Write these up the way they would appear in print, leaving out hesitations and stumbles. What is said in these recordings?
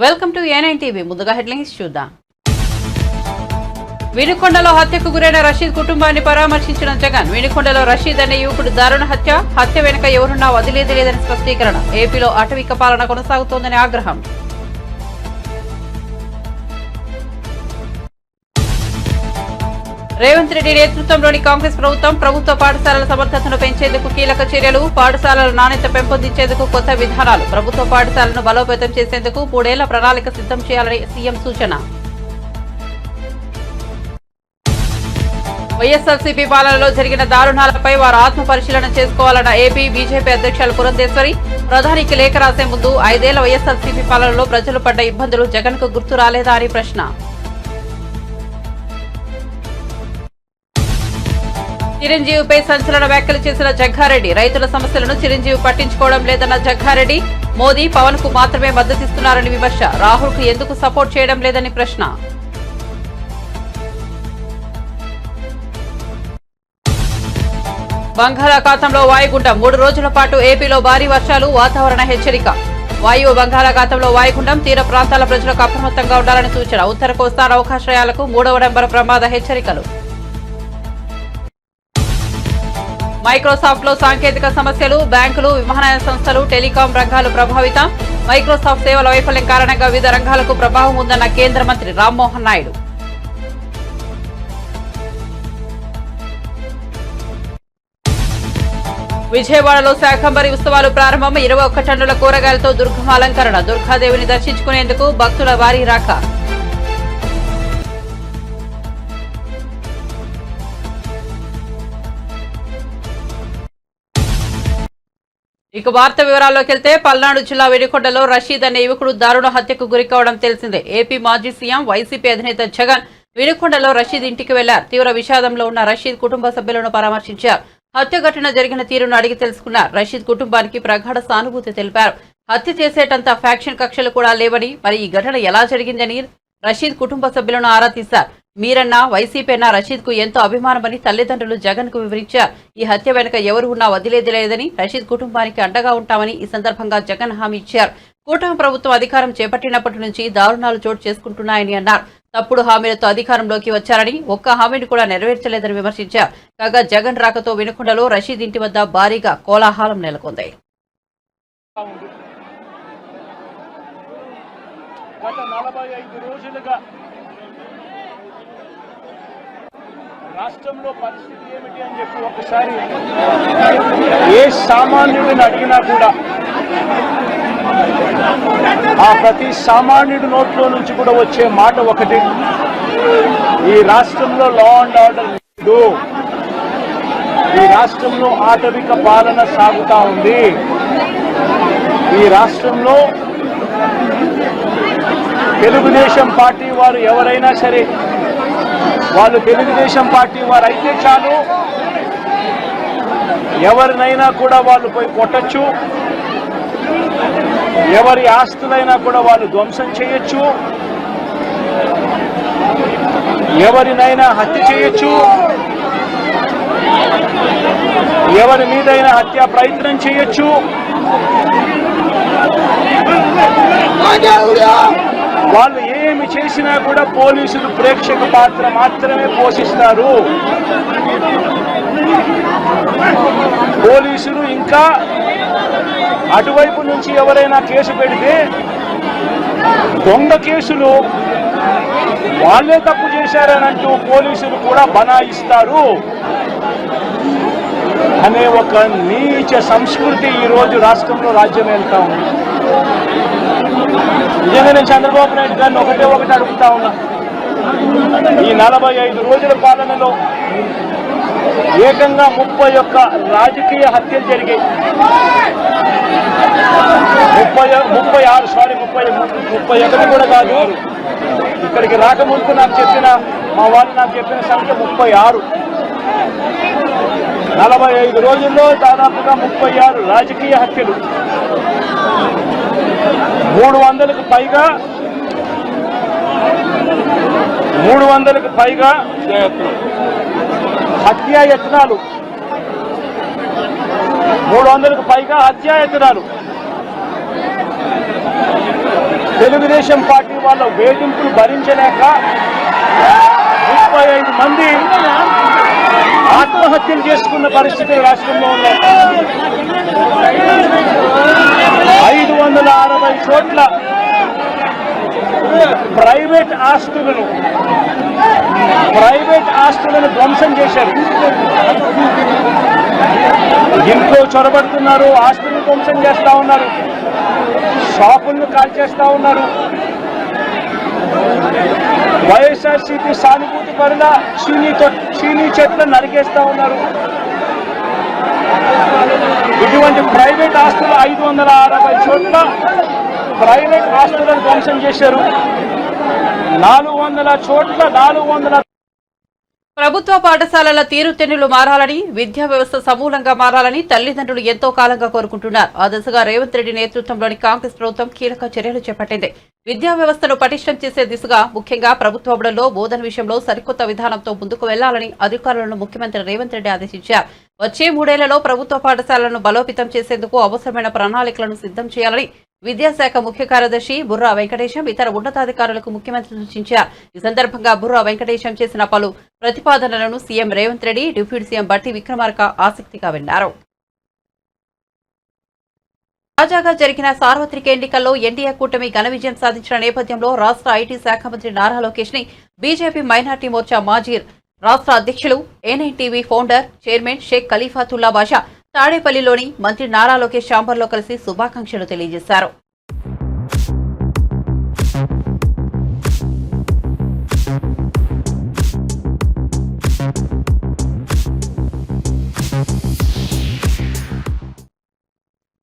Welcome to A9 TV. ముందుగా headlines చూద్దాం. వినుకొండలో హత్యకు గురైన రషీద్ కుటుంబాన్ని పరామర్శించిన జగన్. వినుకొండలో రషీద్ అనే యువకుడు దారుణ హత్య వెనుక ఎవరున్నా వదిలేది లేదని స్పష్టీకరణ. ఏపీలో అటవిక పాలన కొనసాగుతోందని ఆగ్రహం. రేవంత్ రెడ్డి నేతృత్వంలోని కాంగ్రెస్ ప్రభుత్వ పాఠశాలల సమర్థతను పెంచేందుకు కీలక చర్యలు. పాఠశాలల నాణ్యత పెంపొందించేందుకు కొత్త విధానాలు. ప్రభుత్వ పాఠశాలను బలోపేతం చేసేందుకు 3 ఏళ్ల ప్రణాళిక సిద్ధం చేయాలని సీఎం సూచన. వైఎస్ఆర్సీపీ పాలనలో జరిగిన దారుణాలపై వారు ఆత్మ పరిశీలన చేసుకోవాలన్న ఏపీ బీజేపీ అధ్యక్షులు పురంధేశ్వరి. ప్రధానికి లేఖ రాసే ముందు 5 ఏళ్ల వైఎస్ఆర్సీపీ పాలనలో ప్రజలు పడ్డ ఇబ్బందులు జగన్ కు గుర్తు రాలేదా అని ప్రశ్న. చిరంజీవిపై సంచలన వ్యాఖ్యలు చేసిన జగ్గారెడ్డి. రైతుల సమస్యలను చిరంజీవి పట్టించుకోవడం లేదన్న జగ్గారెడ్డి. మోదీ పవన్ కు మాత్రమే మద్దతిస్తున్నారని విమర్శ. రాహుల్ కు ఎందుకు సపోర్ట్ చేయడం లేదని ప్రశ్న. బంగాళాఖాతంలో వాయుగుండం 3 రోజుల పాటు ఏపీలో భారీ వర్షాలు. వాతావరణ హెచ్చరిక. వాయువు బంగాళాఖాతంలో వాయుగుండం. తీర ప్రాంతాల ప్రజలకు అప్రమత్తంగా ఉండాలని సూచన. ఉత్తర కోస్తా నౌకాశ్రయాలకు 3వ నెంబర్ ప్రమాద హెచ్చరికలు. మైక్రోసాఫ్ట్ లో సాంకేతిక సమస్యలు. బ్యాంకులు, విమానయాన సంస్థలు, టెలికాం రంగాలు ప్రభావితం. మైక్రోసాఫ్ట్ సేవల వైఫల్యం కారణంగా వివిధ రంగాలకు ప్రభావం ఉందన్న కేంద్ర మంత్రి రామ్మోహన్ నాయుడు. విజయవాడలో శాకంబరి ఉత్సవాలు ప్రారంభం. 21 టన్నుల కూరగాయలతో దుర్గమ్మ అలంకరణ. దుర్గాదేవిని దర్శించుకునేందుకు భక్తుల భారీ రాక. ఇక వార్త వివరాల్లోకి వెళ్తే పల్నాడు జిల్లా వినుకొండలో రషీద్ అనే యువకుడు దారుణ హత్యకు గురికావడం తెలిసిందే. ఏపీ మాజీ సీఎం వైసీపీ అధినేత జగన్ వినుకొండలో రషీద్ ఇంటికి వెళ్లారు. తీవ్ర విషాదంలో ఉన్న రషీద్ కుటుంబ సభ్యులను పరామర్శించారు. హత్య ఘటన జరిగిన తీరును అడిగి తెలుసుకున్నారు. రషీద్ కుటుంబానికి ప్రగాఢ సానుభూతి తెలిపారు. హత్య చేసేటంత ఫ్యాక్షన్ కక్షలు కూడా లేవని, మరి ఈ ఘటన ఎలా జరిగిందని రషీద్ కుటుంబ సభ్యులను ఆరా తీశారు. మీరన్నా వైసీపీ అన్నా రషీద్ కు ఎంతో అభిమానమని తల్లిదండ్రులు జగన్ కు వివరించారు. ఈ హత్య వెనుక ఎవరు ఉన్నా వదిలేది లేదని, రషీద్ కుటుంబానికి అండగా ఉంటామని ఈ సందర్భంగా జగన్ హామీ ఇచ్చారు. కూటమి ప్రభుత్వం అధికారం చేపట్టినప్పటి నుంచి దారుణాలు చోటు చేసుకుంటున్నాయని అన్నారు. తప్పుడు హామీలతో అధికారంలోకి వచ్చారని, ఒక్క హామీని కూడా నెరవేర్చలేదని విమర్శించారు. కాగా జగన్ రాకతో వినుకొండలో రషీద్ ఇంటి వద్ద భారీగా కోలాహలం నెలకొంది. గత 45 రోజులుగా రాష్ట్రంలో పరిస్థితి ఏమిటి అని చెప్పి ఒకసారి ఏ సామాన్యుడిని అడిగినా కూడా ఆ ప్రతి సామాన్యుడి నోట్లో నుంచి కూడా వచ్చే మాట ఒకటి, ఈ రాష్ట్రంలో లా అండ్ ఆర్డర్ లేదు, ఈ రాష్ట్రంలో ఆటవిక పాలన సాగుతా ఉంది, ఈ రాష్ట్రంలో తెలుగుదేశం పార్టీ వారు ఎవరైనా సరే, వాళ్ళు తెలుగుదేశం పార్టీ వారు అయితే చాలు, ఎవరినైనా కూడా వాళ్ళు పోయి కొట్టచ్చు, ఎవరి ఆస్తులైనా కూడా వాళ్ళు ధ్వంసం చేయొచ్చు, ఎవరినైనా హత్య చేయొచ్చు, ఎవరి మీదైనా హత్యా ప్రయత్నం చేయొచ్చు. వాళ్ళు ఏమి చేసినా కూడా పోలీసులు ప్రేక్షక పాత్ర మాత్రమే పోషిస్తారు. పోలీసులు ఇంకా అటువైపు నుంచి ఎవరైనా కేసు పెడితే దొంగ కేసులు వాళ్ళే తప్పు చేశారనంటూ పోలీసులు కూడా బనాయిస్తారు అనే ఒక నీచ సంస్కృతి ఈరోజు రాష్ట్రంలో రాజ్యం వెళ్తా ఉంది. నిజంగా నేను చంద్రబాబు నాయుడు గారిని ఒకటి అడుగుతా ఉన్నా, ఈ 45 రోజుల పాలనలో ఏకంగా 31 రాజకీయ హత్యలు జరిగాయి. 31 కూడా కాదు, ఇక్కడికి రాకముందు మా వాళ్ళు నాకు చెప్పిన సంఖ్య 36. 45 రోజుల్లో దాదాపుగా 36 రాజకీయ హత్యలు, 300కు పైగా హత్యాయత్నాలు, 300కు పైగా హత్యాయత్నాలు. తెలుగుదేశం పార్టీ వాళ్ళ వేధింపులు భరించలేక 35 మంది ఆత్మహత్యలు చేసుకున్న పరిస్థితి రాష్ట్రంలో ఉన్నాయి. 560 చోట్ల ప్రైవేట్ ఆస్తులను ధ్వంసం చేశారు. ఇంట్లో చొరబడుతున్నారు, ఆస్తులను ధ్వంసం చేస్తా ఉన్నారు, షాపులను కాల్చేస్తా ఉన్నారు. వైఎస్ఆర్సీపీ సానుభూతి పరుల చీనీ చెట్లను నరికేస్తా ఉన్నారు. ఇటువంటి ప్రైవేట్ ఆస్తులు 560 చోట్ల ప్రైవేట్ ఆస్తులను ధ్వంసం చేశారు. 400 చోట్ల 400 ప్రభుత్వ పాఠశాలల తీరుతెన్నులు మారాలని, విద్యా వ్యవస్థ సమూలంగా మారాలని తల్లిదండ్రులు ఎంతో కాలంగా కోరుకుంటున్నారు. ఆ దిశగా రేవంత్ రెడ్డి నేతృత్వంలోని కాంగ్రెస్ ప్రభుత్వం కీలక చర్యలు చేపట్టింది. విద్యా వ్యవస్థను పటిష్టం చేసే దిశగా ముఖ్యంగా ప్రభుత్వ బడుల్లో బోధన విషయంలో సరికొత్త విధానంతో ముందుకు వెళ్లాలని అధికారులను ముఖ్యమంత్రి రేవంత్ రెడ్డి ఆదేశించారు. వచ్చే 3 ఏళ్లలో ప్రభుత్వ పాఠశాలలను బలోపేతం చేసేందుకు అవసరమైన ప్రణాళికలను సిద్ధం చేయాలని విద్యాశాఖ ముఖ్య కార్యదర్శి బుర్రా వెంకటేశం ఇతర ఉన్నతాధికారులకు ముఖ్యమంత్రి సూచించారు. ఈ సందర్భంగా బుర్రా వెంకటేశం చేసిన పలు ప్రతిపాదనలను CM Revanth Reddy, deputy CM బట్టి విక్రమార్క ఆసక్తిగా విన్నారు. తాజాగా జరిగిన సార్వత్రిక ఎన్నికల్లో ఎన్డీఏ కూటమి ఘన విజయం సాధించిన నేపథ్యంలో రాష్ట్ర ఐటీ శాఖ మంత్రి నారా లోకేష్ ని బీజేపీ మైనార్టీ మోర్చా మాజీ రాష్ట్ర అధ్యక్షులు A9 TV founder chairman Sheikh Khalifatullah Basha తాడేపల్లిలోని మంత్రి నారా లోకేష్ ఛాంబర్లో కలిసి శుభాకాంక్షలు తెలియజేశారు.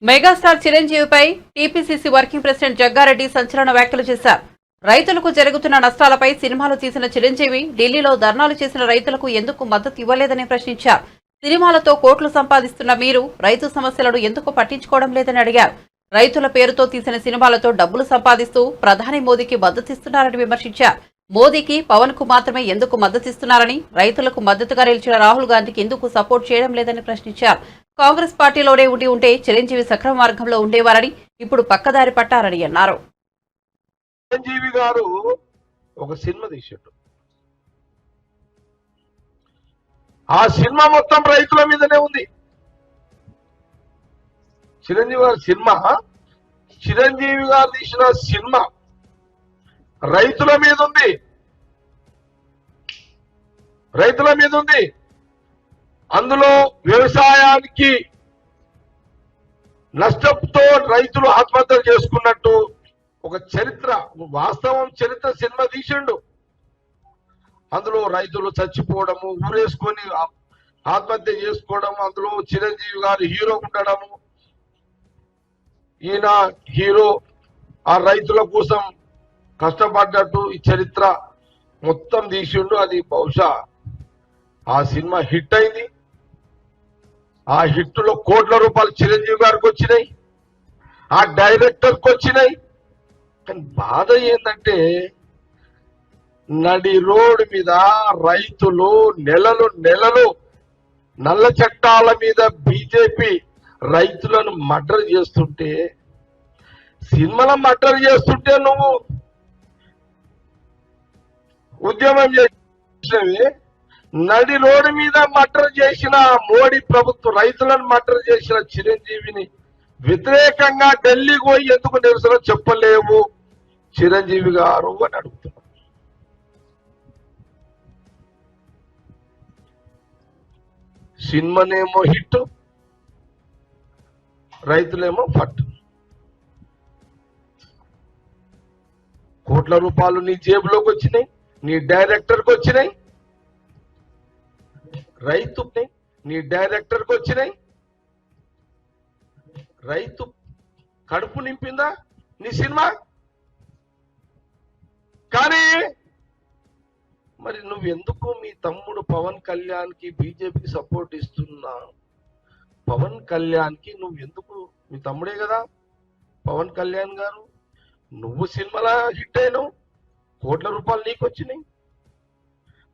మెగాస్టార్ చిరంజీవిపై టీపీసీసీ వర్కింగ్ ప్రెసిడెంట్ జగ్గారెడ్డి సంచలన వ్యాఖ్యలు చేశారు. రైతులకు జరుగుతున్న నష్టాలపై సినిమాలు తీసిన చిరంజీవి ఢిల్లీలో ధర్నాలు చేసిన రైతులకు ఎందుకు మద్దతు ఇవ్వలేదని ప్రశ్నించారు. సినిమాలతో కోట్లు సంపాదిస్తున్న మీరు రైతు సమస్యలను ఎందుకు పట్టించుకోవడం లేదని అడిగారు. రైతుల పేరుతో తీసిన సినిమాలతో డబ్బులు సంపాదిస్తూ ప్రధాని మోదీకి మద్దతిస్తున్నారని విమర్శించారు. మోదీకి పవన్ కు మాత్రమే ఎందుకు మద్దతిస్తున్నారని, రైతులకు మద్దతుగా నిలిచిన రాహుల్ గాంధీకి ఎందుకు సపోర్ట్ చేయడం లేదని ప్రశ్నించారు. కాంగ్రెస్ పార్టీలోనే ఉంటే చిరంజీవి సక్రమ మార్గంలో ఉండేవారని, ఇప్పుడు పక్కదారి పట్టారని అన్నారు. చిరంజీవి గారు ఒక సినిమా తీసాడు. ఆ సినిమా మొత్తం రైతుల మీదనే ఉంది. చిరంజీవి గారి సినిమా, చిరంజీవి గారు తీసిన సినిమా రైతుల మీద ఉంది. రైతుల మీద ఉంది. అందులో వ్యవసాయానికి నష్టంతో రైతులు ఆత్మహత్యలు చేసుకున్నట్టు ఒక చరిత్ర, వాస్తవం చరిత్ర సినిమా తీసిండు. అందులో రైతులు చచ్చిపోవడము, ఊరేసుకొని ఆత్మహత్య చేసుకోవడం, అందులో చిరంజీవి గారు హీరో ఉండడము, ఈయన హీరో ఆ రైతుల కోసం కష్టపడ్డట్టు ఈ చరిత్ర మొత్తం తీసిండు. అది బహుశా ఆ సినిమా హిట్ అయింది. ఆ హిట్ లో కోట్ల రూపాయలు చిరంజీవి గారికి వచ్చినాయి, ఆ డైరెక్టర్కి వచ్చినాయి. కానీ బాధ ఏంటంటే నడి రోడ్డు మీద రైతులు నెలలు నల్ల చట్టాల మీద బీజేపీ రైతులను మర్డర్ చేస్తుంటే, సినిమాల మర్డర్ చేస్తుంటే నువ్వు ఉద్యమం చేసినవి. నడి రోడ్డు మీద మర్డర్ చేసిన మోడీ ప్రభుత్వం రైతులను మర్డర్ చేసిన చిరంజీవిని వ్యతిరేకంగా ఢిల్లీకి పోయి ఎందుకు నిరసన చెప్పలేవు చిరంజీవి గారు అని అడుగుతున్నారు. సినిమానేమో హిట్, రైతులేమో ఫట్. కోట్ల రూపాయలు నీ జేబులోకి వచ్చినాయి, నీ డైరెక్టర్కి వచ్చినాయి. రైతుని నీ డైరెక్టర్కి వచ్చినాయి. రైతు కడుపు నింపిందా నీ సినిమా? కానీ మరి నువ్వెందుకు మీ తమ్ముడు పవన్ కళ్యాణ్కి బీజేపీకి సపోర్ట్ ఇస్తున్నా? పవన్ కళ్యాణ్కి నువ్వెందుకు, మీ తమ్ముడే కదా పవన్ కళ్యాణ్ గారు, నువ్వు సినిమాలో హిట్ అయినావు, కోట్ల రూపాయలు నీకు వచ్చినాయి.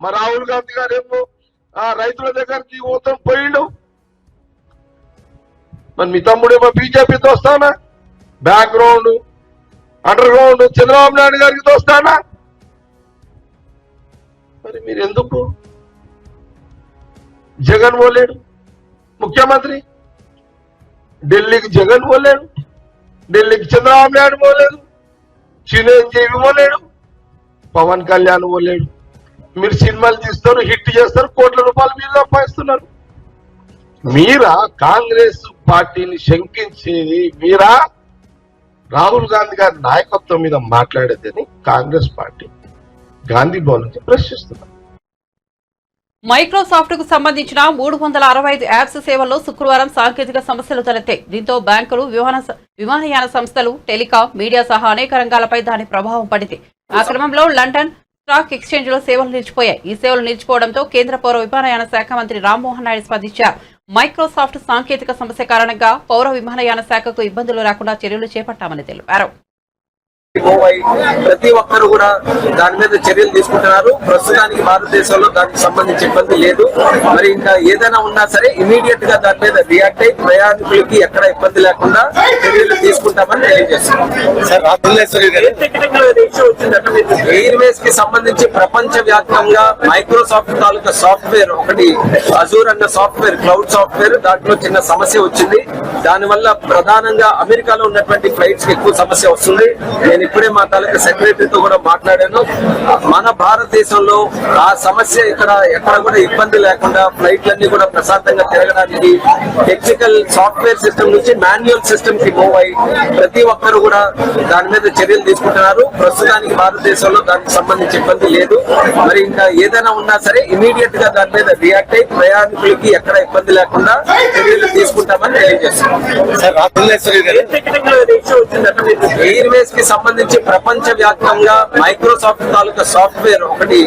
మరి రాహుల్ గాంధీ గారు ఏమో ఆ రైతుల దగ్గరికి పోతాం పోయిండు. మరి మీ తమ్ముడేమో బీజేపీతో వస్తానా? Background under ground Chandrababu Naidu గారికి దోస్తానా? మరి మీరు ఎందుకు? జగన్ పోలేడు ముఖ్యమంత్రి, ఢిల్లీకి జగన్ పోలేడు, ఢిల్లీకి చంద్రబాబు నాయుడు పోలేదు, చిరంజీవి పోలేడు, పవన్ కళ్యాణ్ పోలేడు. మీరు సినిమాలు తీస్తారు, హిట్ చేస్తారు, కోట్ల రూపాయలు మీరు సంపాదిస్తున్నారు. మీరా కాంగ్రెస్ పార్టీని శంకించేది? మీరా రాహుల్ గాంధీ గారి నాయకత్వం మీద మాట్లాడేదని కాంగ్రెస్ పార్టీ గాంధీ భవన్ నుంచి ప్రశ్నిస్తున్నారు. మైక్రోసాఫ్ట్ కు సంబంధించిన 365 యాప్స్ సేవల్లో శుక్రవారం సాంకేతిక సమస్యలు తలెత్తాయి. దీంతో బ్యాంకులు, విమానయాన సంస్థలు, టెలికాం, మీడియా సహా అనేక రంగాలపై దాని ప్రభావం పడింది. ఆ క్రమంలో లండన్ స్టాక్ ఎక్స్చేంజ్ లో సేవలు నిలిచిపోయాయి. ఈ సేవలు నిలిచిపోవడంతో కేంద్ర పౌర విమానయాన శాఖ మంత్రి రామ్మోహన్ నాయుడు స్పందించారు. మైక్రోసాఫ్ట్ సాంకేతిక సమస్య కారణంగా పౌర విమానయాన శాఖకు ఇబ్బందులు రాకుండా చర్యలు చేపట్టామని తెలిపారు. ప్రతి ఒక్కరు కూడా దాని మీద చర్యలు తీసుకుంటున్నారు. ప్రస్తుతానికి భారతదేశంలో దానికి సంబంధించి ఇబ్బంది లేదు. మరి ఇంకా ఏదైనా ఉన్నా సరే ఇమీడియట్ గా దాని మీద రియాక్ట్ అయి ప్రయాణికులకి ఎక్కడ ఇబ్బంది లేకుండా చర్యలు తీసుకుంటామని తెలియజేస్తున్నాం. ఎయిర్వేస్ కి సంబంధించి ప్రపంచ వ్యాప్తంగా మైక్రోసాఫ్ట్ తాలూకా సాఫ్ట్వేర్ ఒకటి అజూర్ అన్న సాఫ్ట్వేర్, క్లౌడ్ సాఫ్ట్వేర్, దాంట్లో చిన్న సమస్య వచ్చింది. దానివల్ల ప్రధానంగా అమెరికాలో ఉన్నటువంటి ఫ్లైట్స్ కి ఎక్కువ సమస్య వస్తుంది. నేను ఇప్పుడే మా తాలూకా సెక్రటరీతో కూడా మాట్లాడాను. మన భారతదేశంలో ఆ సమస్య ఎక్కడ కూడా ఇబ్బంది లేకుండా ఫ్లైట్లన్నీ కూడా ప్రశాంతంగా తిరగడానికి టెక్నికల్ సాఫ్ట్వేర్ సిస్టమ్ నుంచి మాన్యువల్ సిస్టమ్ కి మూవ్ అయ్యి ప్రతి ఒక్కరు కూడా దాని మీద చర్యలు తీసుకుంటున్నారు. ప్రస్తుతానికి భారతదేశంలో దానికి సంబంధించి ఇబ్బంది లేదు. మరి ఇంకా ఏదైనా ఉన్నా సరే ఇమీడియట్ గా దాని మీద రియాక్ట్ అయి ప్రయాణికులకి ఎక్కడ ఇబ్బంది లేకుండా చర్యలు తీసుకుంటామని తెలియజేస్తున్నాం. ఎయిర్వేస్ కి సంబంధించి ప్రపంచ వ్యాప్తంగా మైక్రోసాఫ్ట్ తాలూకా సాఫ్ట్వేర్ ఒకటి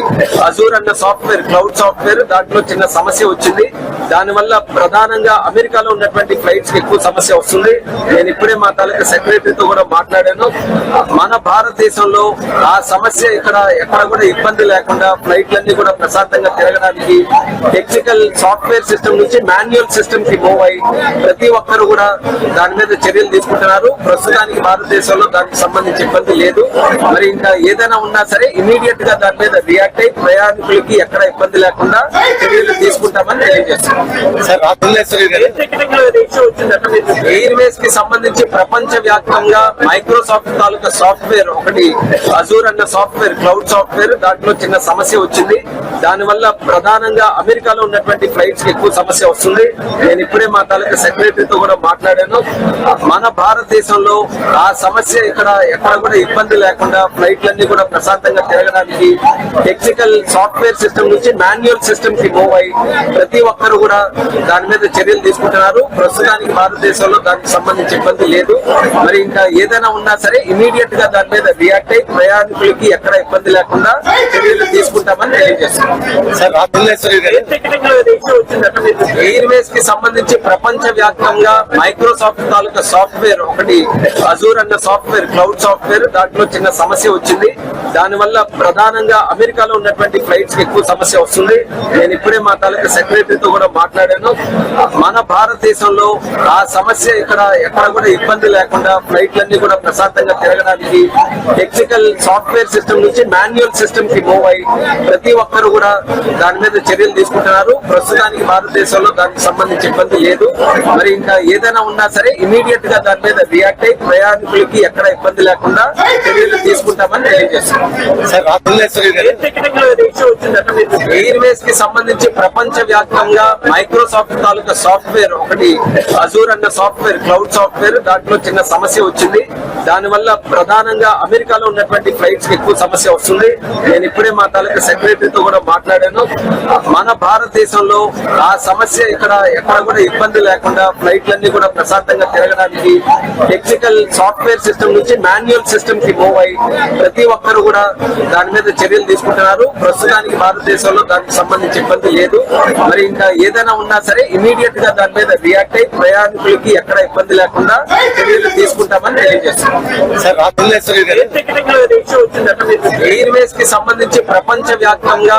అజూర్ అన్న సాఫ్ట్వేర్, క్లౌడ్ సాఫ్ట్వేర్, దాంట్లో చిన్న సమస్య వచ్చింది. దానివల్ల ప్రధానంగా అమెరికాలో ఉన్నటువంటి ఫ్లైట్స్ కి ఎక్కువ సమస్య వస్తుంది. నేను ఇప్పుడే మా తాలూకా సెక్రటరీతో కూడా మాట్లాడాను. మన భారతదేశంలో ఆ సమస్య ఎక్కడ కూడా ఇబ్బంది లేకుండా ఫ్లైట్లన్నీ కూడా ప్రశాంతంగా తిరగడానికి టెక్నికల్ సాఫ్ట్వేర్ సిస్టమ్ నుంచి మాన్యువల్ సిస్టమ్ కి మూవ్ అయ్యి ప్రతి ఒక్కరు కూడా దాని మీద చర్యలు తీసుకుంటున్నారు. ప్రస్తుతానికి భారతదేశంలో దానికి సంబంధించి ఇబ్బంది లేదు. మరి ఇంకా ఏదైనా ఉన్నా సరే ఇమీడియట్ గా దాని మీద రియాక్ట్ అయి ప్రయాణికులకి ఎక్కడ ఇబ్బంది లేకుండా చర్యలు తీసుకుంటామని తెలియజేస్తున్నాం. ఎయిర్వేస్ కి సంబంధించి ప్రపంచ వ్యాప్తంగా మైక్రోసాఫ్ట్ తాలూకా సాఫ్ట్వేర్ ఒకటి అజూర్ అన్న సాఫ్ట్వేర్, క్లౌడ్ సాఫ్ట్వేర్, దాంట్లో చిన్న సమస్య వచ్చింది. దానివల్ల ప్రధానంగా అమెరికాలో ఉన్నటువంటి ఫ్లైట్స్ కి ఎక్కువ సమస్య వస్తుంది. నేను ఇప్పుడే మా తాలూకా సెక్రటరీతో కూడా మాట్లాడాను. మన భారతదేశంలో ఆ సమస్య ఎక్కడ కూడా ఇబ్బంది లేకుండా ఫ్లైట్లన్నీ కూడా ప్రశాంతంగా తిరగడానికి టెక్నికల్ సాఫ్ట్వేర్ సిస్టమ్ నుంచి మాన్యువల్ సిస్టమ్ కి మూవ్ అయ్యి ప్రతి ఒక్కరు కూడా దాని మీద చర్యలు తీసుకుంటున్నారు. ప్రస్తుతానికి భారతదేశంలో దానికి సంబంధించి ఇబ్బంది లేదు. మరి ఇంకా ఏదైనా ఉన్నా సరే ఇమీడియట్ గా దాని మీద రియాక్ట్ అయి ప్రయాణికులకి ఎక్కడ ఇబ్బంది లేకుండా చర్యలు తీసుకుంటామని తెలియజేస్తున్నాం. ఎయిర్వేస్ కి సంబంధించి ప్రపంచ వ్యాప్తంగా మైక్రోసాఫ్ట్ తాలూకా సాఫ్ట్వేర్ ఒకటి అజూర్ అన్న సాఫ్ట్వేర్, క్లౌడ్ సాఫ్ట్వేర్, దాంట్లో చిన్న సమస్య వచ్చింది. దానివల్ల ప్రధానంగా అమెరికాలో ఉన్నటువంటి ఫ్లైట్స్ కి ఎక్కువ సమస్య వస్తుంది. నేను ఇప్పుడే మా తాలూకా సెక్రటరీతో కూడా మాట్లాడాను. మన భారతదేశంలో ఆ సమస్య ఎక్కడ కూడా ఇబ్బంది లేకుండా ఫ్లైట్లన్నీ కూడా ప్రశాంతంగా తిరగడానికి టెక్నికల్ సాఫ్ట్వేర్ సిస్టమ్ నుంచి మాన్యువల్ సిస్టమ్ కి మూవ్ అయ్యి ప్రతి ఒక్కరు కూడా దాని మీద చర్యలు తీసుకుంటున్నారు. ప్రస్తుతానికి భారతదేశంలో దానికి సంబంధించి ఇబ్బంది లేదు. మరి ఇంకా ఏదైనా ఉన్నా సరే ఇమీడియట్ గా దాని మీద రియాక్ట్ అయి ప్రయాణికులకి ఎక్కడ ఇబ్బంది లేకుండా చర్యలు తీసుకుంటామని తెలియజేస్తున్నాం. ఎయిర్వేస్ కి సంబంధించి ప్రపంచ వ్యాప్తంగా మైక్రోసాఫ్ట్ తాలూకా సాఫ్ట్వేర్ ఒకటి అజూర్ అన్న సాఫ్ట్వేర్, క్లౌడ్ సాఫ్ట్వేర్, దాంట్లో చిన్న సమస్య వచ్చింది. దానివల్ల ప్రధానంగా అమెరికాలో ఉన్నటువంటి ఫ్లైట్స్ కి ఎక్కువ సమస్య వస్తుంది. నేను ఇప్పుడే మా తాలూకా సెక్రటరీతో కూడా మాట్లాడాను. మన భారతదేశంలో ఆ సమస్య ఎక్కడ కూడా ఇబ్బంది లేకుండా ఫ్లైట్లన్నీ కూడా ప్రశాంతంగా తిరగడానికి టెక్నికల్ సాఫ్ట్వేర్ సిస్టమ్ నుంచి మాన్యువల్ సిస్టమ్ కి మూవ్ అయ్యి ప్రతి ఒక్కరు కూడా దాని మీద చర్యలు తీసుకుంటున్నారు. ప్రస్తుతానికి భారతదేశంలో దానికి సంబంధించి ఇబ్బంది లేదు. మరి ఇంకా ఏదైనా ఉన్నా సరే ఇమీడియట్ గా దాని మీద రియాక్ట్ అయి ప్రయాణికులకి ఎక్కడ ఇబ్బంది లేకుండా చర్యలు తీసుకుంటామని తెలియజేస్తున్నాం. ఎయిర్వేస్ కి సంబంధించి ప్రపంచ వ్యాప్తంగా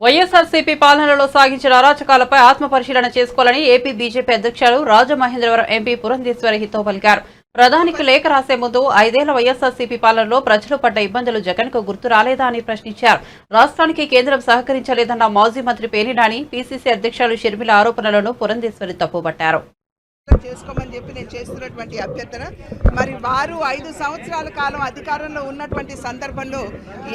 వైఎస్ఆర్సీపీ పాలనలో సాగించిన అరాచకాలపై ఆత్మ పరిశీలన చేసుకోవాలని ఏపీ బీజేపీ అధ్యక్షులు రాజమహేంద్రవరం ఎంపీ పురంధేశ్వరి హితవు పలికారు. ప్రధానికి లేఖ రాసే ముందు 5 ఏళ్ల వైఎస్ఆర్సీపీ పాలనలో ప్రజలు పడ్డ ఇబ్బందులు జగన్కు గుర్తు రాలేదా అని ప్రశ్నించారు. రాష్ట్రానికి కేంద్రం సహకరించలేదన్న మాజీ మంత్రి పేర్ని నాని, పీసీసీ అధ్యక్షులు షర్మిల ఆరోపణలను పురంధేశ్వరి తప్పుపట్టారు. చేసుకోమని చెప్పి నేను చేస్తున్నటువంటి అభ్యర్థన. మరి వారు 5 సంవత్సరాల కాలం అధికారంలో ఉన్నటువంటి సందర్భంలో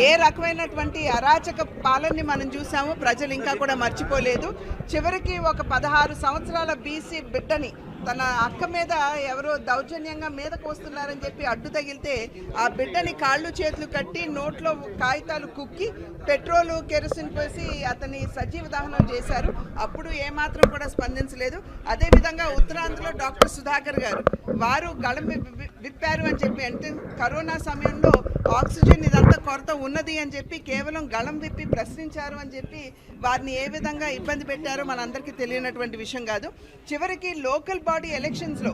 ఏ రకమైనటువంటి అరాచక పాలనని మనం చూసామో ప్రజలు ఇంకా కూడా మర్చిపోలేదు. చివరికి ఒక 16 సంవత్సరాల బీసీ బిడ్డని తన అక్క మీద ఎవరో దౌర్జన్యంగా మీదకు వస్తున్నారని చెప్పి అడ్డు తగిలితే ఆ బిడ్డని కాళ్ళు చేతులు కట్టి నోట్లో కాగితాలు కుక్కి పెట్రోలు కెరసిన్ పోసి అతన్ని సజీవ దహనం చేశారు. అప్పుడు ఏమాత్రం కూడా స్పందించలేదు. అదేవిధంగా ఉత్తరాంధ్రలో డాక్టర్ సుధాకర్ గారు వారు గళం విప్పారు అని చెప్పి, అంటే కరోనా సమయంలో ఆక్సిజన్ ఇదంతా కొరత ఉన్నది అని చెప్పి కేవలం గళం విప్పి ప్రశ్నించారు అని చెప్పి వారిని ఏ విధంగా ఇబ్బంది పెట్టారో మనందరికీ తెలియనటువంటి విషయం కాదు. చివరికి లోకల్ బాడీ ఎలక్షన్స్లో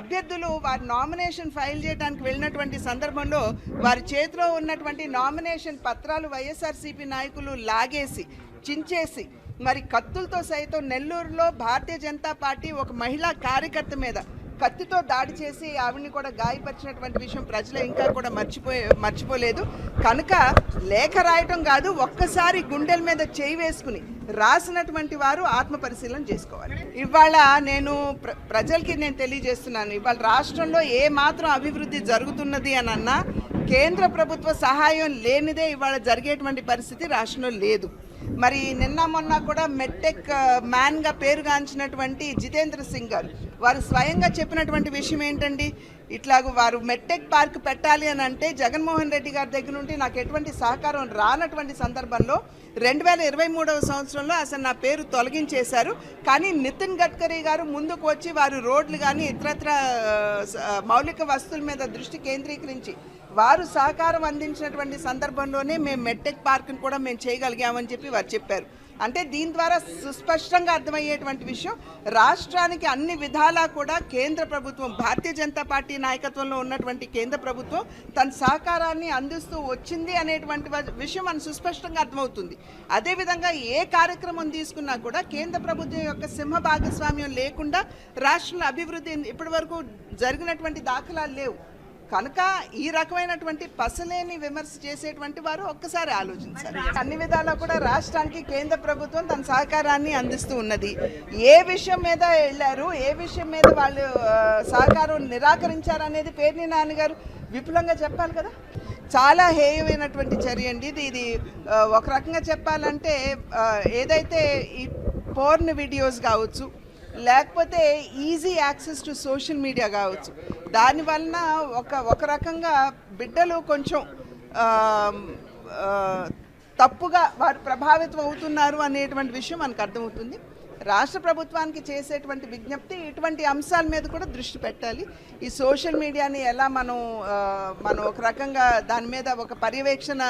అభ్యర్థులు వారి నామినేషన్ ఫైల్ చేయడానికి వెళ్ళినటువంటి సందర్భంలో వారి చేతిలో ఉన్నటువంటి నామినేషన్ పత్రాలు వైఎస్ఆర్సీపీ నాయకులు లాగేసి చించేసి మరి కత్తులతో సైతం నెల్లూరులో భారతీయ జనతా పార్టీ ఒక మహిళా కార్యకర్త మీద కత్తితో దాడి చేసి ఆవిడ్ని కూడా గాయపరిచినటువంటి విషయం ప్రజలు ఇంకా కూడా మర్చిపోలేదు. కనుక లేఖ రాయటం కాదు, ఒక్కసారి గుండెల మీద చేయి వేసుకుని రాసినటువంటి వారు ఆత్మ పరిశీలన చేసుకోవాలి. ఇవాళ నేను ప్రజలకి నేను తెలియజేస్తున్నాను, ఇవాళ రాష్ట్రంలో ఏ మాత్రం అభివృద్ధి జరుగుతున్నది అని అన్నా కేంద్ర ప్రభుత్వ సహాయం లేనిదే ఇవాళ జరిగేటువంటి పరిస్థితి రాష్ట్రంలో లేదు. మరి నిన్న మొన్న కూడా మెట్టెక్ మ్యాన్గా పేరుగాంచినటువంటి జితేంద్ర సింగ్ గారు వారు స్వయంగా చెప్పినటువంటి విషయం ఏంటండి, ఇట్లాగ వారు మెట్టెక్ పార్క్ పెట్టాలి అని అంటే జగన్మోహన్ రెడ్డి గారి దగ్గర నుండి నాకు ఎటువంటి సహకారం రానటువంటి సందర్భంలో 2023వ సంవత్సరంలో అసలు నా పేరు తొలగించేశారు. కానీ నితిన్ గడ్కరీ గారు ముందుకు వచ్చి వారు రోడ్లు కానీ ఇతరత్ర మౌలిక వస్తువుల మీద దృష్టి కేంద్రీకరించి వారు సహకారం అందించినటువంటి సందర్భంలోనే మేము మెట్టెక్ పార్క్ని కూడా మేము చేయగలిగామని చెప్పి వారు చెప్పారు. అంటే దీని ద్వారా సుస్పష్టంగా అర్థమయ్యేటువంటి విషయం, రాష్ట్రానికి అన్ని విధాలా కూడా కేంద్ర ప్రభుత్వం భారతీయ జనతా పార్టీ నాయకత్వంలో ఉన్నటువంటి కేంద్ర ప్రభుత్వం తన సహకారాన్ని అందిస్తూ వచ్చింది అనేటువంటి విషయం మనకు సుస్పష్టంగా అర్థమవుతుంది. అదేవిధంగా ఏ కార్యక్రమం తీసుకున్నా కూడా కేంద్ర ప్రభుత్వం యొక్క సింహ భాగస్వామ్యం లేకుండా రాష్ట్రంలో అభివృద్ధి ఇప్పటి వరకు జరిగినటువంటి దాఖలాలు లేవు. కనుక ఈ రకమైనటువంటి పసలేని విమర్శ చేసేటువంటి వారు ఒక్కసారి ఆలోచించాలి. అన్ని విధాలా కూడా రాష్ట్రానికి కేంద్ర ప్రభుత్వం తన సహకారాన్ని అందిస్తూ ఉన్నది. ఏ విషయం మీద వెళ్ళారు, ఏ విషయం మీద వాళ్ళు సహకారం నిరాకరించారు అనేది పేర్ని నాన్నగారు విపులంగా చెప్పాలి కదా. చాలా హేయమైనటువంటి చర్య అండి ఇది. ఒక రకంగా చెప్పాలంటే ఏదైతే ఈ పోర్న్ వీడియోస్ కావచ్చు, లేకపోతే easy access to social media కావచ్చు, దానివలన ఒక రకంగా బిడ్డలు కొంచెం తప్పుగా వారు ప్రభావితం అవుతున్నారు అనేటువంటి విషయం మనకు అర్థమవుతుంది. రాష్ట్ర ప్రభుత్వానికి చేసేటువంటి విజ్ఞప్తి ఇటువంటి అంశాల మీద కూడా దృష్టి పెట్టాలి. ఈ సోషల్ మీడియాని ఎలా మనం ఒక రకంగా దాని మీద ఒక పర్యవేక్షణ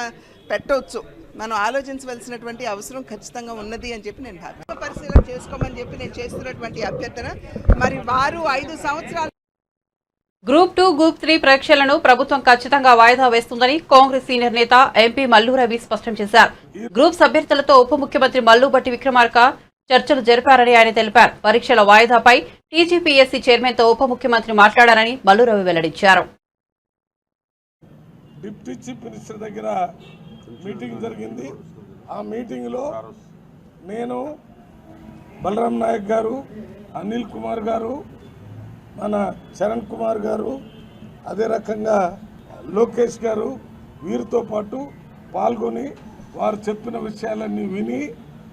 పెట్టవచ్చు, మనం ఆలోచించవలసినటువంటి అవసరం ఖచ్చితంగా ఉన్నది అని చెప్పి నేను పరిశీలన చేసుకోమని చెప్పి నేను చేస్తున్నటువంటి అభ్యర్థన. మరి వారు 5 సంవత్సరాలు గ్రూప్ 2, గ్రూప్ 3 పరీక్షలను ప్రభుత్వం ఖచ్చితంగా వాయిదా వేస్తుందని కాంగ్రెస్ సీనియర్ నేత ఎంపీ మల్లు రవి స్పష్టం చేశారు. గ్రూప్స్ అభ్యర్థులతో ఉప ముఖ్యమంత్రి మల్లు భట్టి విక్రమార్క చర్చలు జరిపారని ఆయన తెలిపారు. పరీక్షల వాయిదాపై టీజీపీఎస్సీ చైర్మన్తో ఉప ముఖ్యమంత్రి మాట్లాడారని మల్లు రవి వెల్లడించారు. డిప్యూటీ చీఫ్ మినిస్టర్ దగ్గర మీటింగ్ జరిగింది. ఆ మీటింగ్లో నేను, బలరాం నాయక్ గారు, అనిల్ కుమార్ గారు, మన చరణ్ కుమార్ గారు, అదే రకంగా లోకేష్ గారు వీరితో పాటు పాల్గొని వారు చెప్పిన విషయాలన్నీ విని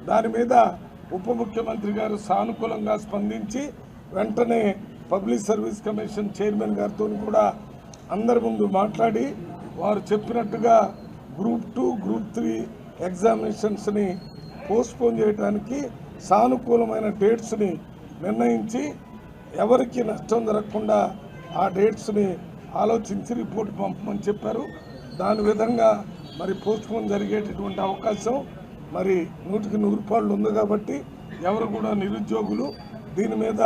దాని మీద ఉప ముఖ్యమంత్రి గారు సానుకూలంగా స్పందించి వెంటనే పబ్లిక్ సర్వీస్ కమిషన్ చైర్మన్ గారితో కూడా అందరి ముందు మాట్లాడి వారు చెప్పినట్టుగా గ్రూప్ 2, గ్రూప్ 3 ఎగ్జామినేషన్స్ని పోస్ట్పోన్ చేయడానికి సానుకూలమైన డేట్స్ని నిర్ణయించి ఎవరికి నష్టం జరగకుండా ఆ డేట్స్ని ఆలోచించి రిపోర్ట్ పంపమని చెప్పారు. దాని విధంగా మరి పోస్ట్పోన్ జరిగేటటువంటి అవకాశం మరి 100కి 100 ఉంది. కాబట్టి ఎవరు కూడా నిరుద్యోగులు దీని మీద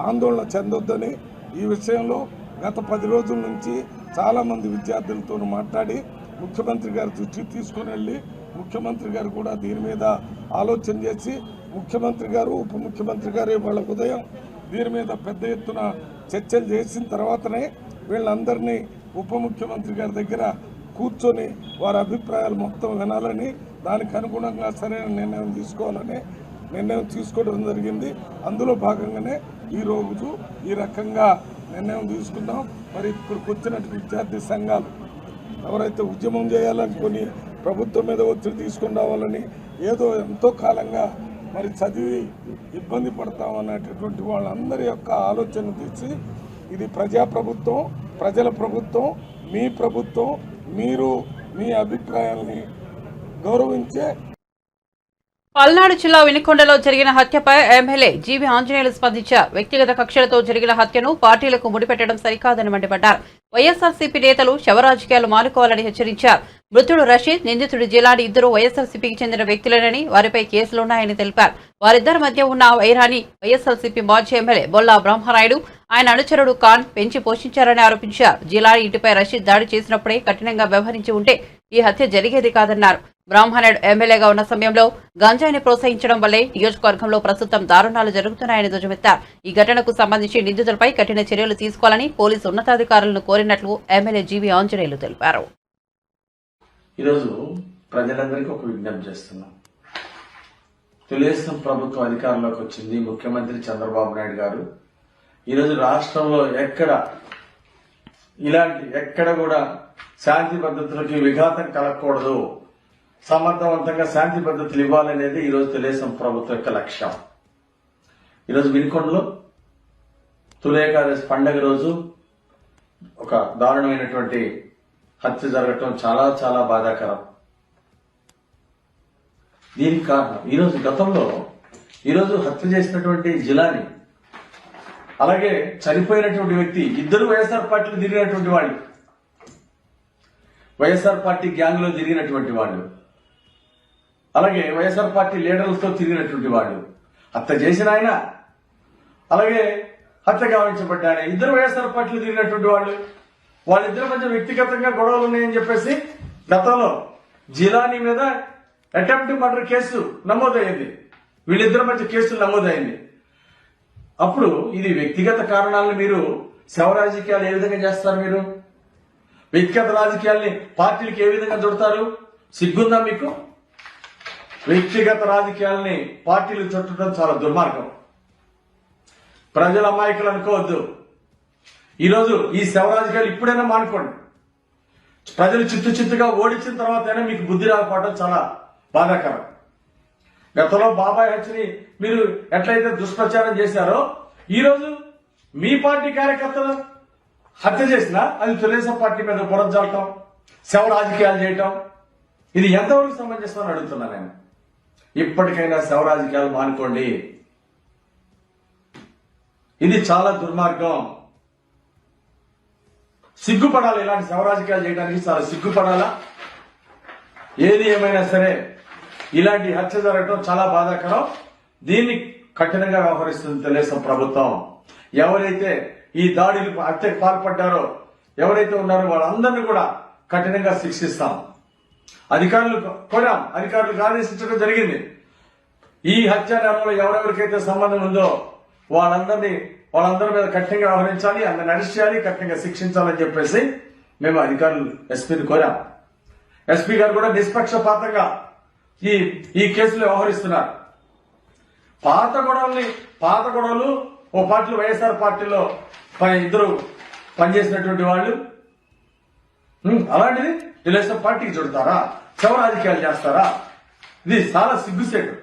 ఆందోళన చెందొద్దని, ఈ విషయంలో గత 10 రోజుల నుంచి చాలామంది విద్యార్థులతో మాట్లాడి ముఖ్యమంత్రి గారి దృష్టికి తీసుకుని వెళ్ళి ముఖ్యమంత్రి గారు కూడా దీని మీద ఆలోచన చేసి ముఖ్యమంత్రి గారు ఉప ముఖ్యమంత్రి గారు ఇవాళ ఉదయం దీని మీద పెద్ద ఎత్తున చర్చలు చేసిన తర్వాతనే వీళ్ళందరినీ ఉప ముఖ్యమంత్రి గారి దగ్గర కూర్చొని వారి అభిప్రాయాలు మొత్తం వినాలని, దానికి అనుగుణంగా సరైన నిర్ణయం తీసుకోవాలని నిర్ణయం తీసుకోవడం జరిగింది. అందులో భాగంగానే ఈరోజు ఈ రకంగా నిర్ణయం తీసుకున్నాం. మరి ఇక్కడికి వచ్చినట్టు విద్యార్థి సంఘాలు ఎవరైతే ఉద్యమం చేయాలనుకుని ప్రభుత్వం మీద ఒత్తిడి తీసుకుని రావాలని ఏదో ఎంతో కాలంగా మరి చదివి ఇబ్బంది పడతామనేటటువంటి వాళ్ళందరి యొక్క ఆలోచన తీసి ఇది ప్రజాప్రభుత్వం, ప్రజల ప్రభుత్వం, మీ ప్రభుత్వం, మీరు మీ అభిప్రాయాల్ని గౌరవించే. పల్నాడు జిల్లా వినుకొండలో జరిగిన హత్యపై ఎమ్మెల్యే జీవి ఆంజనేయులు స్పందించారు. వ్యక్తిగత కక్షలతో జరిగిన హత్యను పార్టీలకు ముడిపెట్టడం సరికాదని మండిపడ్డారు. వైఎస్ఆర్సీపీ నేతలు శవరాజకీయాలు మానుకోవాలని హెచ్చరించారు. మృతుడు రషీద్, నిందితుడు జిలాని ఇద్దరు వైఎస్ఆర్సీపీకి చెందిన వ్యక్తులేనని, వారిపై కేసులున్నాయని తెలిపారు. వారిద్దరి మధ్య ఉన్న వైరాన్ని వైఎస్ఆర్సీపీ మాజీ ఎమ్మెల్యే బొల్లా బ్రహ్మనాయుడు, ఆయన అనుచరుడు ఖాన్ పెంచి పోషించారని ఆరోపించారు. జిలాని ఇంటిపై రషీద్ దాడి చేసినప్పుడే కఠినంగా వ్యవహరించి ఉంటే ఈ హత్య జరిగేది కాదన్నారు. బ్రహ్మనాయుడు ఎమ్మెల్యేగా ఉన్న సమయంలో గంజాయిని ప్రోత్సహించడం వల్లే నియోజకవర్గంలో ప్రస్తుతం దారుణాలు జరుగుతున్నాయని ధ్వజమెత్తారు. ఈ ఘటనకు సంబంధించి నిందితులపై కఠిన చర్యలు తీసుకోవాలని పోలీసు ఉన్నతాధికారులను కోరినట్లు ఎమ్మెల్యే జీవి ఆంజనేయులు తెలిపారు. ఈరోజు ప్రజలందరికీ ఒక విజ్ఞప్తి చేస్తున్నాం. తెలుగుదేశం ప్రభుత్వం అధికారంలోకి వచ్చింది, ముఖ్యమంత్రి చంద్రబాబు నాయుడు గారు ఈరోజు రాష్ట్రంలో ఎక్కడ కూడా శాంతి భద్రతలకి విఘాతం కలగకూడదు, సమర్థవంతంగా శాంతి భద్రతలు ఇవ్వాలనేది ఈరోజు తెలుగుదేశం ప్రభుత్వం యొక్క లక్ష్యం. ఈరోజు వినుకొండలో తొలి ఏకాదశి పండగ రోజు ఒక దారుణమైనటువంటి హత్య జరగటం చాలా చాలా బాధాకరం. దీనికి కారణం ఈరోజు గతంలో హత్య చేసినటువంటి జిలాని, అలాగే చనిపోయినటువంటి వ్యక్తి ఇద్దరు వైఎస్ఆర్ పార్టీలో తిరిగినటువంటి వాళ్ళు, వైఎస్ఆర్ పార్టీ గ్యాంగ్ లో తిరిగినటువంటి వాళ్ళు, అలాగే వైఎస్ఆర్ పార్టీ లీడర్లతో తిరిగినటువంటి వాళ్ళు, హత్య చేసిన ఆయన అలాగే హత్య గావించబడ్డ ఆయన ఇద్దరు వైఎస్ఆర్ పార్టీలో తిరిగినటువంటి వాళ్ళు. వాళ్ళిద్దరి మధ్య వ్యక్తిగతంగా గొడవలు ఉన్నాయని చెప్పేసి గతంలో జిలానీ మీద అటెంప్ట్ మర్డర్ కేసు నమోదయ్యింది. వీళ్ళిద్దరి మధ్య కేసులు నమోదైంది. అప్పుడు ఇది వ్యక్తిగత కారణాలను మీరు శవ రాజకీయాలు ఏ విధంగా చేస్తారు? మీరు వ్యక్తిగత రాజకీయాల్ని పార్టీలకు ఏ విధంగా చుడతారు? సిగ్గుందా మీకు? వ్యక్తిగత రాజకీయాల్ని పార్టీలు చుట్టడం చాలా దుర్మార్గం. ప్రజల అమాయకులు అనుకోవద్దు. ఈరోజు ఈ శవ రాజకీయాలు ఇప్పుడైనా మానుకోండి. ప్రజలు చిత్తుగా ఓడించిన తర్వాతైనా మీకు బుద్ధి రాకపోవడం చాలా బాధాకరం. గతంలో బాబాయ్ హత్యని మీరు ఎట్లయితే దుష్ప్రచారం చేశారో, ఈరోజు మీ పార్టీ కార్యకర్తలు హత్య చేసినా అది తెలుగుదేశం పార్టీ మీద బురద జల్లటం, శవ రాజకీయాలు చేయటం, ఇది ఎంతవరకు సమంజసం అని అడుగుతున్నా నేను. ఇప్పటికైనా శవ రాజకీయాలు మానుకోండి. ఇది చాలా దుర్మార్గం. సిగ్గుపడాలి. ఇలాంటి శవ రాజకీయాలు చేయడానికి చాలా సిగ్గుపడాలా? ఏది ఏమైనా సరే ఇలాంటి హత్య జరగడం చాలా బాధాకరం. దీన్ని కఠినంగా వ్యవహరిస్తుంది తెలుగుదేశం ప్రభుత్వం. ఎవరైతే ఈ దాడికి హత్యకు పాల్పడ్డారో, ఎవరైతే ఉన్నారో వాళ్ళందరినీ కూడా కఠినంగా శిక్షిస్తాం. అధికారులకు ఆదేశించడం జరిగింది. ఈ హత్య నేరంలో ఎవరెవరికైతే సంబంధం ఉందో వాళ్ళందరి మీద కఠినంగా వ్యవహరించాలి, అందరిని అరెస్ట్ చేయాలి, కఠినంగా శిక్షించాలని చెప్పేసి మేము అధికారులు ఎస్పీని కోరాం. ఎస్పీ గారు కూడా నిష్పక్షపాతంగా ఈ కేసులో వ్యవహరిస్తున్నారు. పాత గొడవలు ఓ పార్టీలో వైఎస్ఆర్ పార్టీలో ఇద్దరు పనిచేసినటువంటి వాళ్ళు, అలాంటిది తెలుగుదేశం పార్టీకి చుడతారా? శవ రాజకీయాలు చేస్తారా? ఇది చాలా సిగ్గుసేటు.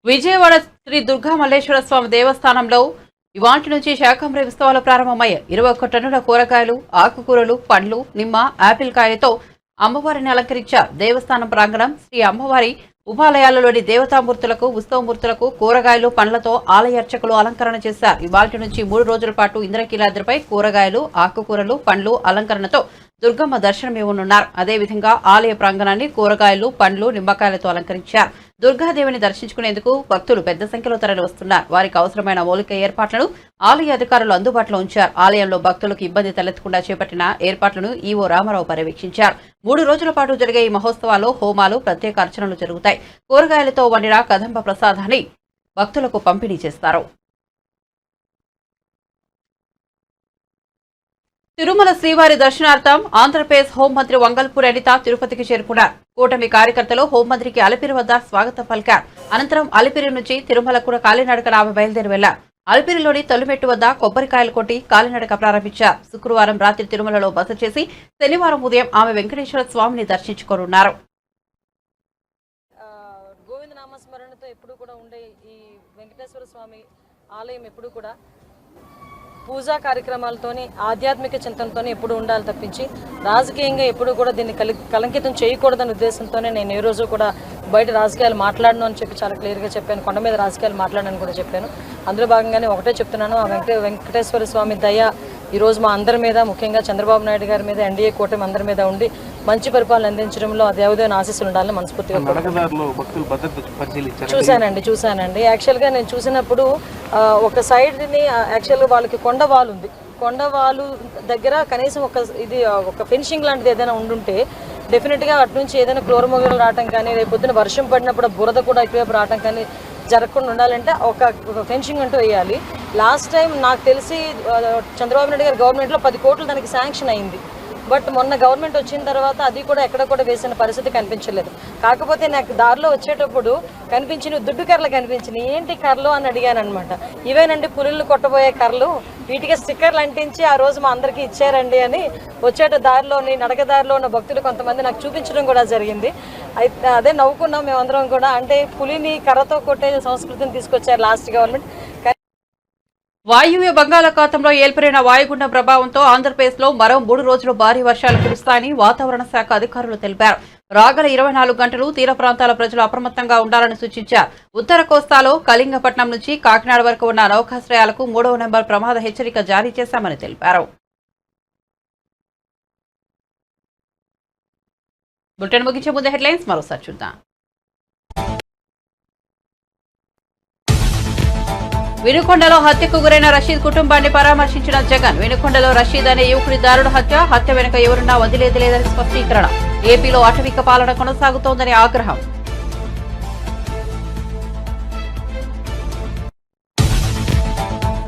విజయవాడ శ్రీ దుర్గా మల్లేశ్వర స్వామి దేవస్థానంలో ఇవాంటి నుంచి శాకంబరి ఉత్సవాలు ప్రారంభమయ్యాయి. 21 టన్నుల కూరగాయలు, ఆకుకూరలు, పండ్లు, నిమ్మ, ఆపిల్ కాయలతో అమ్మవారిని అలంకరించారు. దేవస్థానం ప్రాంగణం శ్రీ అమ్మవారి ఉపాలయాలలోని దేవతామూర్తులకు, ఉత్సవమూర్తులకు కూరగాయలు, పండ్లతో ఆలయ అర్చకులు అలంకరణ చేశారు. ఇవాల్టి నుంచి 3 రోజుల పాటు ఇంద్రకీలాద్రిపై కూరగాయలు, ఆకుకూరలు, పండ్లు అలంకరణతో దుర్గమ్మ దర్శనమివ్వనున్నారు. అదేవిధంగా ఆలయ ప్రాంగణాన్ని కూరగాయలు, పండ్లు, నిమ్మకాయలతో అలంకరించారు. దుర్గాదేవిని దర్శించుకునేందుకు భక్తులు పెద్ద సంఖ్యలో తరలి వస్తున్నారు. వారికి అవసరమైన మౌలిక ఏర్పాట్లను ఆలయ అధికారులు అందుబాటులో ఉంచారు. ఆలయంలో భక్తులకు ఇబ్బంది తలెత్తకుండా చేపట్టిన ఏర్పాట్లను ఈవో రామారావు పర్యవేక్షించారు. 3 రోజుల పాటు జరిగే ఈ మహోత్సవాల్లో హోమాలు, ప్రత్యేక అర్చనలు జరుగుతాయి. కూరగాయలతో వండిన కదంబ ప్రసాదాన్ని భక్తులకు పంపిణీ చేస్తారు. తిరుమల శ్రీవారి దర్శనార్థం ఆంధ్రప్రదేశ్ హోంమంత్రి వంగల్పూడి అనిత తిరుపతికి చేరుకున్నారు. కూటమి కార్యకర్తలు హోంమంత్రికి అలిపిరి వద్ద స్వాగతం పలికారు. అనంతరం అలిపిరి నుంచి తిరుమలకు కాలినడకన ఆమె బయలుదేరి వెళ్లారు. అలిపిరిలోని తొలిమెట్టు వద్ద కొబ్బరికాయలు కొట్టి కాలినడక ప్రారంభించారు. శుక్రవారం రాత్రి తిరుమలలో బస చేసి శనివారం ఉదయం ఆమె వెంకటేశ్వర స్వామిని దర్శించుకోనున్నారు. గోవిందనామస్మరణతో ఎప్పుడు కూడా ఉండే ఈ వెంకటేశ్వర స్వామి ఆలయం ఎప్పుడు కూడా పూజా కార్యక్రమాలతోని ఆధ్యాత్మిక చింతనతోనే ఎప్పుడు ఉండాలి తప్పించి రాజకీయంగా ఎప్పుడు కూడా దీన్ని కలంకితం చేయకూడదనే ఉద్దేశంతోనే నేను ఏ రోజు కూడా బయట రాజకీయాలు మాట్లాడను అని చెప్పి చాలా క్లియర్గా చెప్పాను. కొండ మీద రాజకీయాలు మాట్లాడనని కూడా చెప్పాను. అందులో భాగంగానే ఒకటే చెప్తున్నాను, ఆ వెంకటేశ్వర స్వామి దయ ఈరోజు మా అందరి మీద, ముఖ్యంగా చంద్రబాబు నాయుడు గారి మీద, ఎన్డీఏ కూటమి అందరి మీద ఉండి మంచి పరిపాలన అందించడంలో ఆ దేవదేవుని ఆశీస్సులు ఉండాలని మనస్ఫూర్తిగా చూశానండి. యాక్చువల్గా నేను చూసినప్పుడు ఒక సైడ్ని యాక్చువల్గా వాళ్ళకి కొండవాలు ఉంది. కొండవాలు దగ్గర కనీసం ఒక ఫెన్సింగ్ లాంటిది ఏదైనా ఉండుంటే డెఫినెట్గా అటు నుంచి ఏదైనా క్లోరమోగలు రావటం కానీ, రేపు పొద్దున వర్షం పడినప్పుడు బురద కూడా ఎక్కువైపు రావటం కానీ జరగకుండా ఉండాలంటే ఒక ఫెన్సింగ్ అంటూ వేయాలి. లాస్ట్ టైం నాకు తెలిసి చంద్రబాబు నాయుడు గారి గవర్నమెంట్లో 10 కోట్లు దానికి శాంక్షన్ అయింది. బట్ మొన్న గవర్నమెంట్ వచ్చిన తర్వాత అది కూడా ఎక్కడ కూడా వేసిన పరిస్థితి కనిపించలేదు. కాకపోతే నాకు దారిలో వచ్చేటప్పుడు కనిపించిన దుడ్డు కర్రలు కనిపించినాయి. ఏంటి కర్రలు అని అడిగాను అనమాట. ఇవేనండి పులులు కొట్టబోయే కర్రలు, వీటికి స్టిక్కర్లు అంటించి ఆ రోజు మా అందరికీ ఇచ్చారండి అని దారిలోని నడకదారిలో ఉన్న భక్తులు కొంతమంది నాకు చూపించడం కూడా జరిగింది. అయితే అదే నవ్వుకున్నాం మేమందరం కూడా. అంటే పులిని కర్రతో కొట్టే సంస్కృతిని తీసుకొచ్చారు లాస్ట్ గవర్నమెంట్. వాయువ్య బంగాళాఖాతంలో ఏర్పడిన వాయుగుండం ప్రభావంతో ఆంధ్రప్రదేశ్లో మరో 3 రోజులు భారీ వర్షాలు కురుస్తాయని వాతావరణ శాఖ అధికారులు తెలిపారు. రాగల 24 గంటలు తీర ప్రాంతాల ప్రజలు అప్రమత్తంగా ఉండాలని సూచించారు. ఉత్తర కోస్తాలో కళింగపట్నం నుంచి కాకినాడ వరకు ఉన్న నౌకాశ్రయాలకు 3వ నెంబర్ ప్రమాద హెచ్చరిక జారీ చేశామని తెలిపారు. బులెటిన్ ముగించే ముందు హెడ్లైన్స్ మరోసారి చూద్దాం. వినుకొండలో హత్యకు గురైన రషీద్ కుటుంబాన్ని పరామర్శించిన జగన్. వినుకొండలో రషీద్ అనే యువకుడి దారుణ హత్య వెనుక ఎవరున్నా వదిలేది లేదని స్పష్టీకరణ. ఏపీలో అటవిక పాలన కొనసాగుతోందని ఆగ్రహం.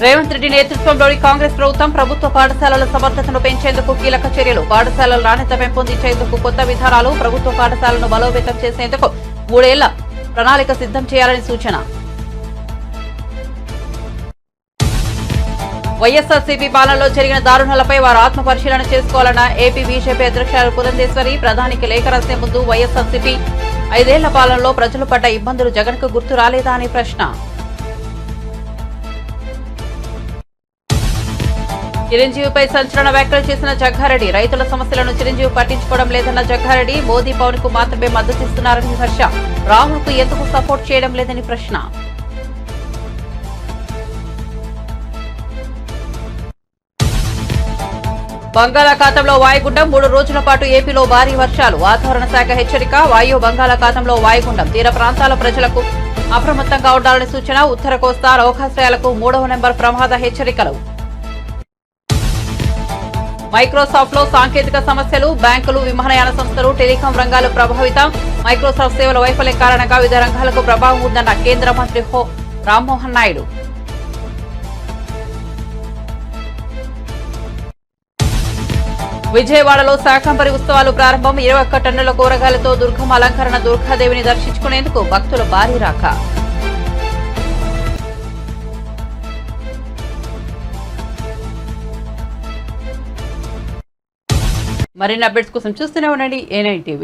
రేవంత్ రెడ్డి నేతృత్వంలోని కాంగ్రెస్ ప్రభుత్వ పాఠశాలల సమర్థతను పెంచేందుకు కీలక చర్యలు. పాఠశాలల నాణ్యత పెంపొందించేందుకు కొత్త విధానాలు. ప్రభుత్వ పాఠశాలను బలోపేతం చేసేందుకు 3 ఏళ్ల ప్రణాళిక సిద్ధం చేయాలని సూచన. వైఎస్ఆర్సీపీ పాలనలో జరిగిన దారుణాలపై వారు ఆత్మపరిశీలన చేసుకోవాలన్న ఏపీ బీజేపీ అధ్యక్షురాలు పురంధేశ్వరి. ప్రధానికి లేఖ రాసే ముందు వైఎస్ఆర్సీపీ 5 ఏళ్ల పాలనలో ప్రజలు పడ్డ ఇబ్బందులు జగన్కు గుర్తు రాలేదా అని ప్రశ్న. చిరంజీవిపై సంచలన వ్యాఖ్యలు చేసిన జగ్గారెడ్డి. రైతుల సమస్యలను చిరంజీవి పట్టించుకోవడం లేదన్న జగ్గారెడ్డి. మోదీ పవన్ కు మాత్రమే మద్దతిస్తున్నారని విమర్శ. రాహుల్ కు ఎందుకు సపోర్ట్ చేయడం లేదని ప్రశ్న. బంగాళాఖాతంలో వాయుగుండం 3 రోజుల పాటు ఏపీలో భారీ వర్షాలు. వాతావరణ శాఖ హెచ్చరిక. వాయువ్య బంగాళాఖాతంలో వాయుగుండం. తీర ప్రాంతాల ప్రజలకు అప్రమత్తంగా ఉండాలని సూచన. ఉత్తర కోస్తా నౌకాశ్రయాలకు 3వ నెంబర్ ప్రమాద హెచ్చరికలు. మైక్రోసాఫ్ట్ లో సాంకేతిక సమస్యలు. బ్యాంకులు, విమానయాన సంస్థలు, టెలికాం రంగాలు ప్రభావితం. మైక్రోసాఫ్ట్ సేవల వైఫల్యం కారణంగా వివిధ రంగాలకు ప్రభావం ఉందన్న కేంద్ర మంత్రి రామ్మోహన్ నాయుడు. విజయవాడలో శాకంబరి ఉత్సవాలు ప్రారంభం. 21 టన్నుల కూరగాయలతో దుర్గమ్మ అలంకరణ. దుర్గాదేవిని దర్శించుకునేందుకు భక్తుల భారీ రాక. మరిన్ని అప్డేట్స్ కోసం చూస్తూనే ఉండండి A9 TV.